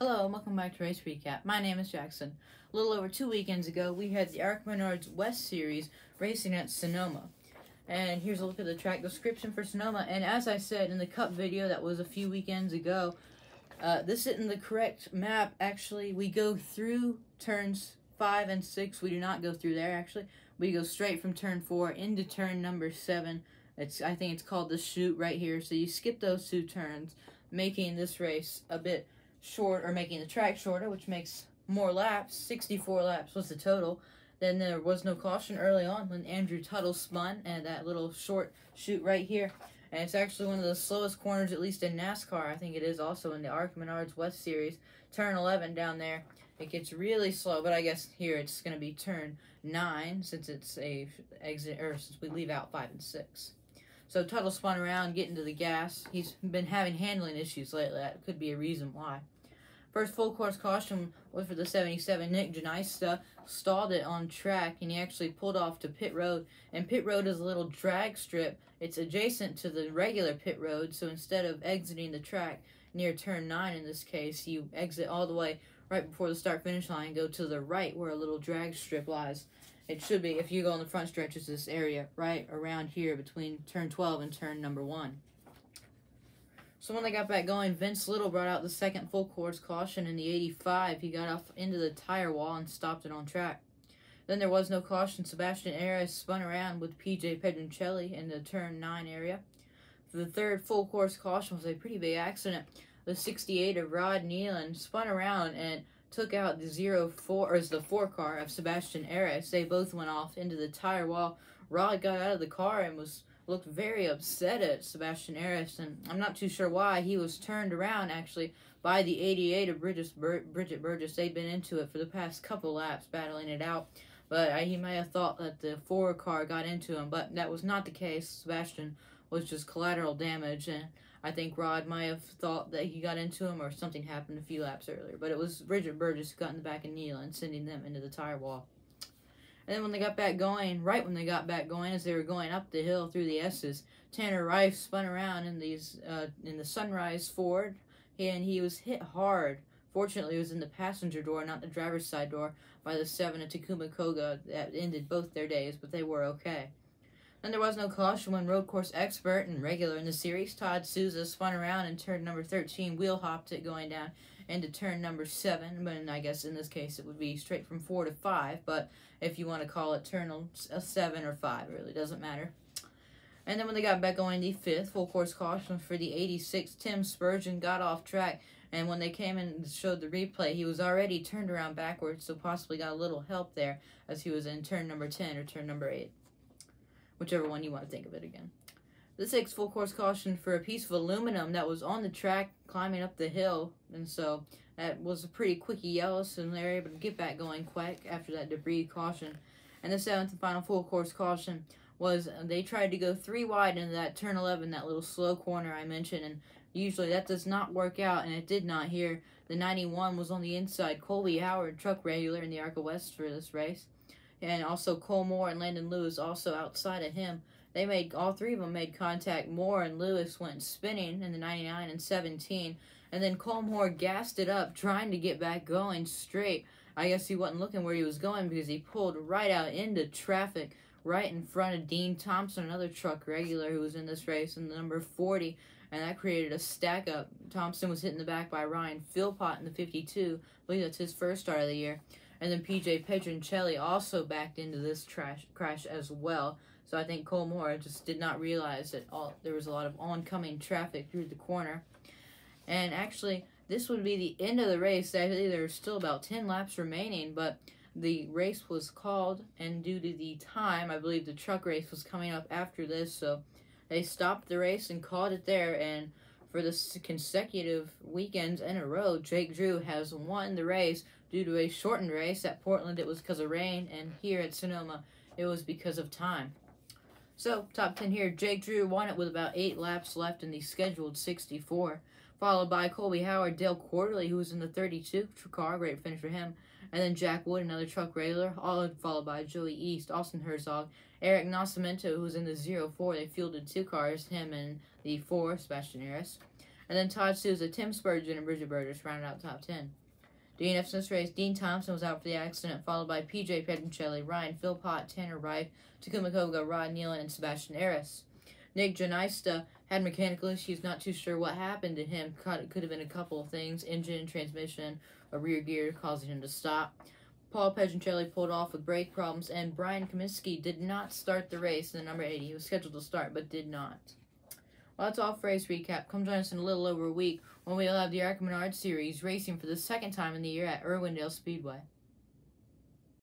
Hello, and welcome back to Race Recap. My name is Jackson. A little over 2 weekends ago, we had the ARCA West Series racing at Sonoma. And here's a look at the track description for Sonoma. And as I said in the Cup video that was a few weekends ago, this isn't the correct map. Actually, we go through turns 5 and 6. We do not go through there, actually. We go straight from turn 4 into turn number 7. I think it's called the chute right here. So you skip those 2 turns, making this race a bit short, or making the track shorter, which makes more laps. 64 laps was the total. Then there was no caution early on when Andrew Tuttle spun and that little short chute right here. And it's actually one of the slowest corners, at least in NASCAR. I think it is also in the ARCA West Series. Turn 11 down there, it gets really slow, but I guess here it's going to be turn 9 since it's a exit, or since we leave out 5 and 6. So Tuttle spun around, getting to the gas. He's been having handling issues lately. That could be a reason why. First full course caution was for the 77. Nick Janista stalled it on track, and he actually pulled off to pit road. And pit road is a little drag strip. It's adjacent to the regular pit road, so instead of exiting the track near turn 9 in this case, you exit all the way right before the start-finish line and go to the right where a little drag strip lies. It should be, if you go on the front stretches, this area right around here between turn 12 and turn number 1. So when they got back going, Vince Little brought out the second full course caution in the 85. He got off into the tire wall and stopped it on track. Then there was no caution. Sebastian Arias spun around with PJ Pedroncelli in the turn 9 area. For the third full course caution was a pretty big accident. The 68 of Rod Nealon spun around and took out the 4 car of Sebastian Arias. They both went off into the tire wall. Rod got out of the car and looked very upset at Sebastian Arias, and I'm not too sure why. He was turned around, actually, by the 88 of Bridget Burgess. They'd been into it for the past couple laps, battling it out, but he may have thought that the 4 car got into him, but that was not the case. Sebastian was just collateral damage, and I think Rod might have thought that he got into him or something happened a few laps earlier, but it was Bridget Burgess who got in the back of Nealon, sending them into the tire wall. And then when they got back going, right when they got back going, as they were going up the hill through the S's, Tanner Rife spun around in the Sunrise Ford, and he was hit hard. Fortunately, it was in the passenger door, not the driver's side door, by the 7 of Takuma Koga. That ended both their days, but they were okay. Then there was no caution when road course expert and regular in the series, Todd Souza, spun around and turn number 13, wheel hopped it going down into turn number 7, but I guess in this case it would be straight from 4 to 5, but if you want to call it turn 7 or 5, it really doesn't matter. And then when they got back going, the 5th full course caution for the 86, Tim Spurgeon got off track, and when they came in and showed the replay, he was already turned around backwards, so possibly got a little help there as he was in turn number 10 or turn number 8, whichever one you want to think of it again. The 6th full course caution for a piece of aluminum that was on the track climbing up the hill, and so that was a pretty quickie yellow, so they were able to get back going quick after that debris caution. And the 7th and final full course caution was they tried to go 3 wide into that turn 11, that little slow corner I mentioned, and usually that does not work out, and it did not here. The 91 was on the inside. Colby Howard, truck regular in the ARCA West for this race, and also Cole Moore and Landon Lewis also outside of him. All 3 of them made contact. Moore and Lewis went spinning in the 99 and 17, and then Cole Moore gassed it up, trying to get back going straight. I guess he wasn't looking where he was going because he pulled right out into traffic, right in front of Dean Thompson, another truck regular who was in this race, in the number 40, and that created a stack-up. Thompson was hit in the back by Ryan Philpott in the 52. I believe that's his first start of the year. And then PJ Pedroncelli also backed into this crash as well. So I think Cole Moore just did not realize that there was a lot of oncoming traffic through the corner. And actually, this would be the end of the race. Actually, there were still about 10 laps remaining, but the race was called, and due to the time, I believe the truck race was coming up after this, so they stopped the race and called it there. And for the consecutive weekends in a row, Jake Drew has won the race due to a shortened race. At Portland, it was because of rain, and here at Sonoma, it was because of time. So, top 10 here, Jake Drew won it with about 8 laps left in the scheduled 64, followed by Colby Howard, Dale Quarterly, who was in the 32 car, great finish for him, and then Jack Wood, another truck regular, all followed by Joey East, Austin Herzog, Eric Nascimento, who was in the 04, they fielded 2 cars, him and the 4, Sebastian Arias, And then Todd Souza, Tim Spurgeon, and Bridget Burgess rounded out the top 10. DNFs in this race, Dean Thompson was out for the accident, followed by PJ Pedroncelli, Ryan Philpott, Tanner Wright, Takuma Koga, Rod Nealon, and Sebastian Aris. Nick Janista had mechanical issues, not too sure what happened to him. It could have been a couple of things, engine, transmission, a rear gear causing him to stop. Paul Pedroncelli pulled off with brake problems, and Brian Kaminsky did not start the race in the number 80. He was scheduled to start, but did not. Well, that's all for race recap. Come join us in a little over a week when we'll have the ARCA Menard Series racing for the second time in the year at Irwindale Speedway.